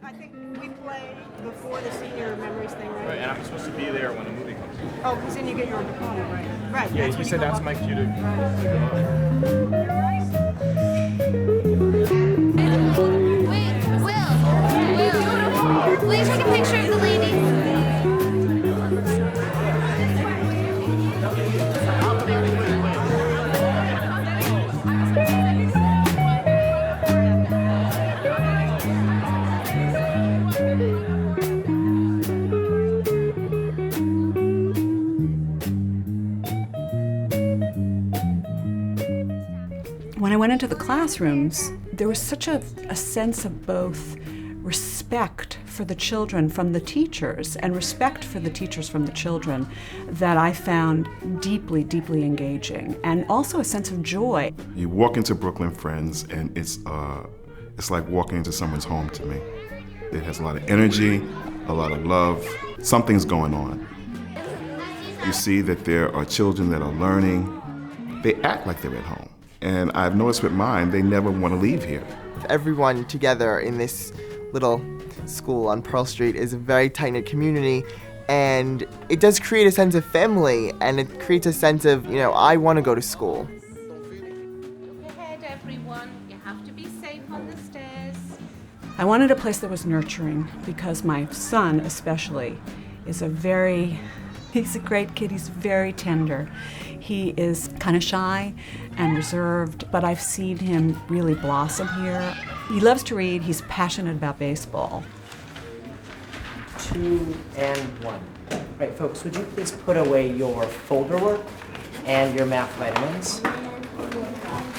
I think we play before the senior memories thing, right? Right, and I'm supposed to be there when the movie comes. Oh, because then you get your own diploma, right? Right. Yeah, that's he when said you go that's up. my cue to. Will you take a picture of the ladies? When I went into the classrooms, there was such a sense of both respect for the children from the teachers and respect for the teachers from the children that I found deeply, deeply engaging, and also a sense of joy. You walk into Brooklyn Friends and it's like walking into someone's home to me. It has a lot of energy, a lot of love. Something's going on. You see that there are children that are learning. They act like they're at home. And I've noticed with mine, they never want to leave here. Everyone together in this little school on Pearl Street is a very tight-knit community, and it does create a sense of family, and it creates a sense of, I want to go to school. Look ahead, everyone. You have to be safe on the stairs. I wanted a place that was nurturing because my son especially is he's a great kid, he's very tender. He is kind of shy and reserved, but I've seen him really blossom here. He loves to read, he's passionate about baseball. 2 and 1. Right, folks, would you please put away your folder work and your math vitamins?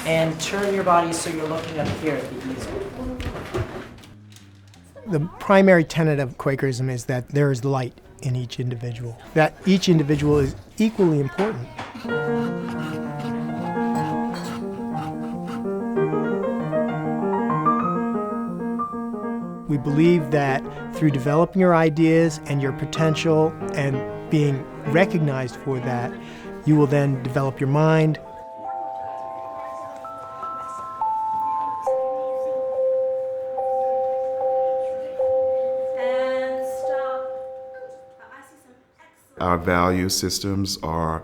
And turn your body so you're looking up here at the easel. The primary tenet of Quakerism is that there is light in each individual, that each individual is equally important. We believe that through developing your ideas and your potential and being recognized for that, you will then develop your mind. Our value systems are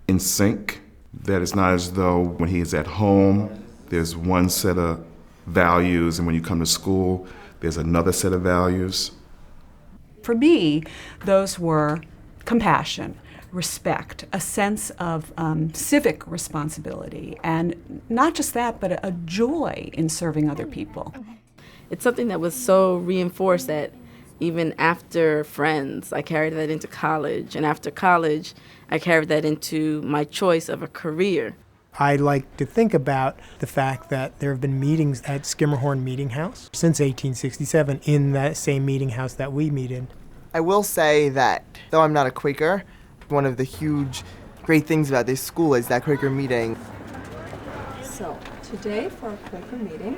in sync. That it's not as though when he is at home, there's one set of values, and when you come to school, there's another set of values. For me, those were compassion, respect, a sense of civic responsibility, and not just that, but a joy in serving other people. It's something that was so reinforced that even after Friends, I carried that into college, and after college, I carried that into my choice of a career. I like to think about the fact that there have been meetings at Skimmerhorn Meeting House since 1867 in that same meeting house that we meet in. I will say that, though I'm not a Quaker, one of the huge, great things about this school is that Quaker meeting. So, today for our Quaker meeting,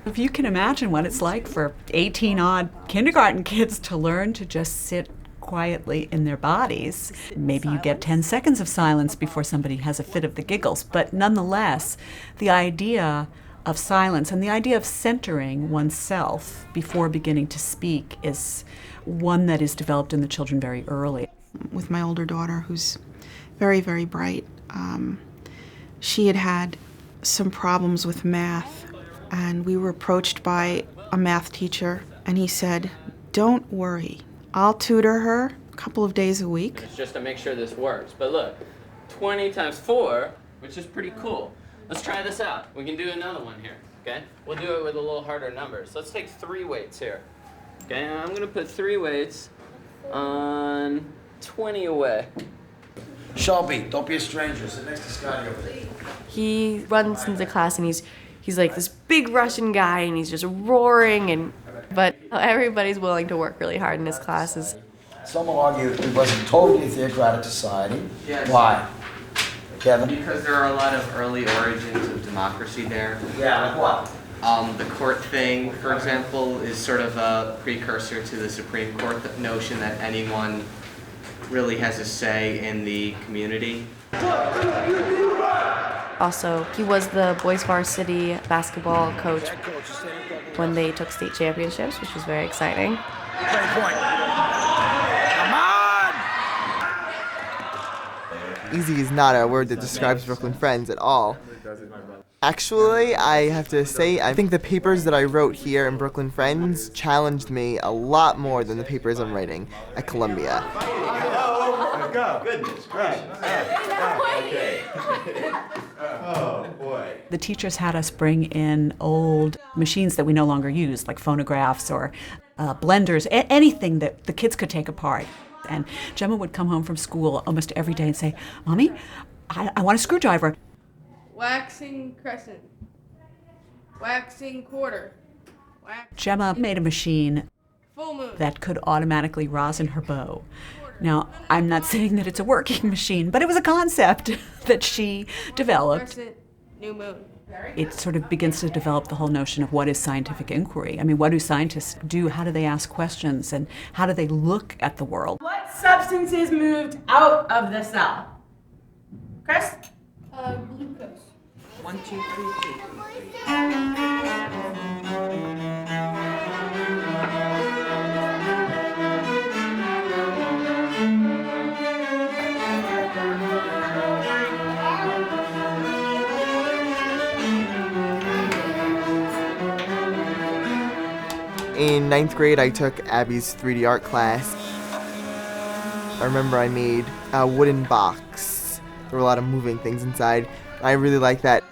If you can imagine what it's like for 18-odd kindergarten kids to learn to just sit quietly in their bodies. Maybe you get 10 seconds of silence before somebody has a fit of the giggles, but nonetheless, the idea of silence and the idea of centering oneself before beginning to speak is one that is developed in the children very early. With my older daughter, who's very, very bright, she had had some problems with math, and we were approached by a math teacher, and he said, "Don't worry, I'll tutor her a couple of days a week." It's just to make sure this works. But look, 20 times 4, which is pretty cool. Let's try this out. We can do another one here, okay? We'll do it with a little harder numbers. Let's take 3 weights here. Okay, I'm gonna put 3 weights on 20 away. Shelby, don't be a stranger. Sit next to Scotty over there. He runs into class and he's like this big Russian guy and he's just roaring but everybody's willing to work really hard in his classes. Some will argue it wasn't totally a theocratic society. Yes. Why? Kevin? Because there are a lot of early origins of democracy there. Yeah, like what? The court thing, for example, is sort of a precursor to the Supreme Court, the notion that anyone really has a say in the community. Also, he was the boys varsity basketball coach. when they took state championships, which was very exciting. Easy is not a word that describes Brooklyn Friends at all. Actually, I have to say, I think the papers that I wrote here in Brooklyn Friends challenged me a lot more than the papers I'm writing at Columbia. Goodness gracious. Okay. Oh, boy. The teachers had us bring in old machines that we no longer use, like phonographs or blenders, anything that the kids could take apart. And Gemma would come home from school almost every day and say, Mommy, I want a screwdriver. Waxing crescent. Waxing quarter. Gemma made a machine Full moon. that could automatically rosin her bow. Now, I'm not saying that it's a working machine, but it was a concept that she developed. Crescent. New moon. It sort of begins to develop the whole notion of what is scientific inquiry. I mean, what do scientists do? How do they ask questions? And how do they look at the world? What substance is moved out of the cell? Chris? Glucose. 1, 2, 3, 2. In 9th grade, I took Abby's 3D art class. I remember I made a wooden box. There were a lot of moving things inside. I really like that.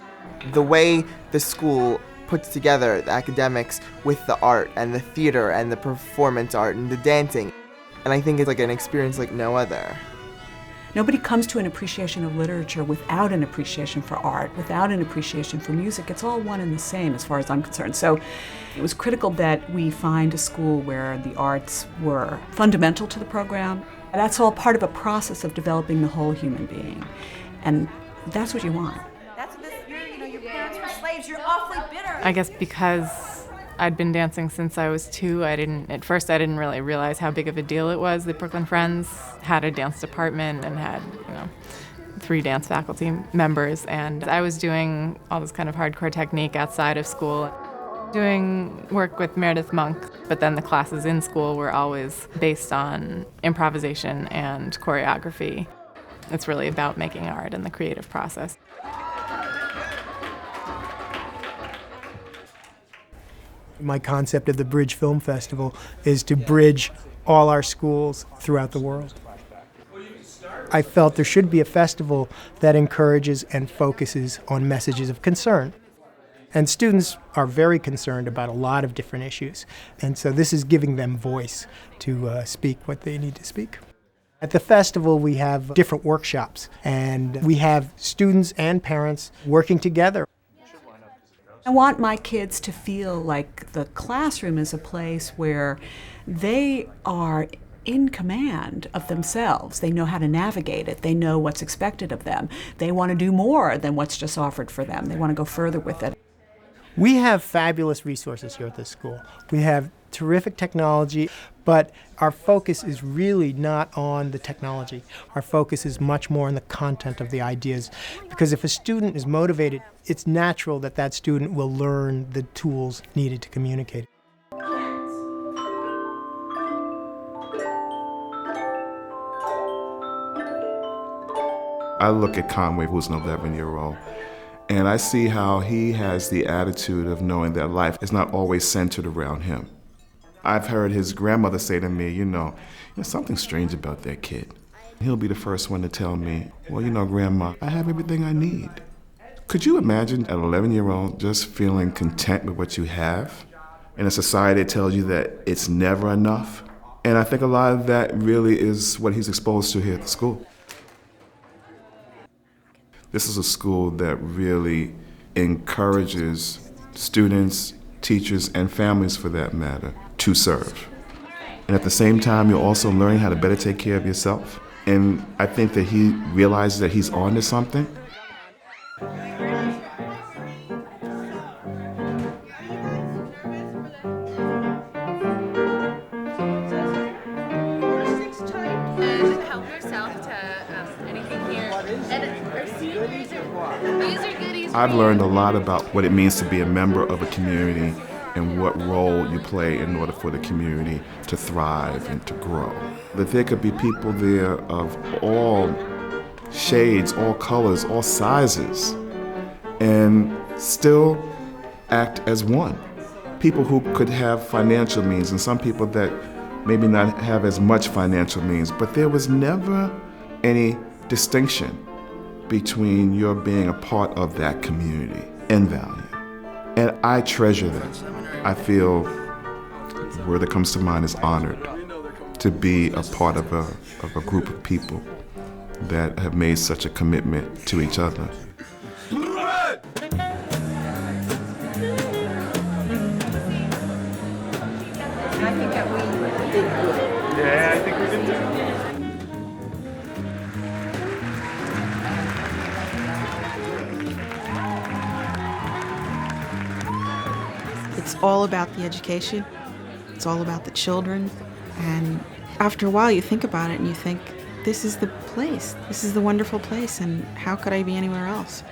The way the school puts together the academics with the art and the theater and the performance art and the dancing. And I think it's like an experience like no other. Nobody comes to an appreciation of literature without an appreciation for art, without an appreciation for music. It's all one and the same as far as I'm concerned. So it was critical that we find a school where the arts were fundamental to the program. And that's all part of a process of developing the whole human being. And that's what you want. That's this, your parents were slaves, you're awfully bitter. I guess because I'd been dancing since I was 2, at first I didn't really realize how big of a deal it was that Brooklyn Friends had a dance department and had, 3 dance faculty members. And I was doing all this kind of hardcore technique outside of school, doing work with Meredith Monk, but then the classes in school were always based on improvisation and choreography. It's really about making art and the creative process. My concept of the Bridge Film Festival is to bridge all our schools throughout the world. I felt there should be a festival that encourages and focuses on messages of concern. And students are very concerned about a lot of different issues. And so this is giving them voice to speak what they need to speak. At the festival, we have different workshops, and we have students and parents working together. I want my kids to feel like the classroom is a place where they are in command of themselves. They know how to navigate it. They know what's expected of them. They want to do more than what's just offered for them. They want to go further with it. We have fabulous resources here at this school. We have terrific technology, but our focus is really not on the technology. Our focus is much more on the content of the ideas, because if a student is motivated, it's natural that that student will learn the tools needed to communicate. I look at Conway, who's an 11-year-old, and I see how he has the attitude of knowing that life is not always centered around him. I've heard his grandmother say to me, there's something strange about that kid. He'll be the first one to tell me, well, Grandma, I have everything I need. Could you imagine an 11-year-old just feeling content with what you have in a society that tells you that it's never enough? And I think a lot of that really is what he's exposed to here at the school. This is a school that really encourages students, teachers, and families for that matter, to serve. And at the same time, you're also learning how to better take care of yourself. And I think that he realizes that he's on to something. Help yourself to anything here. And I've learned a lot about what it means to be a member of a community and what role you play in order for the community to thrive and to grow. That there could be people there of all shades, all colors, all sizes, and still act as one. People who could have financial means, and some people that maybe not have as much financial means, but there was never any distinction between your being a part of that community and value. And I treasure that. I feel, the word that comes to mind is honored to be a part of a group of people that have made such a commitment to each other. Yeah, I think we did too. It's all about the education. It's all about the children. And after a while, you think about it and you think, this is the place. This is the wonderful place, and how could I be anywhere else?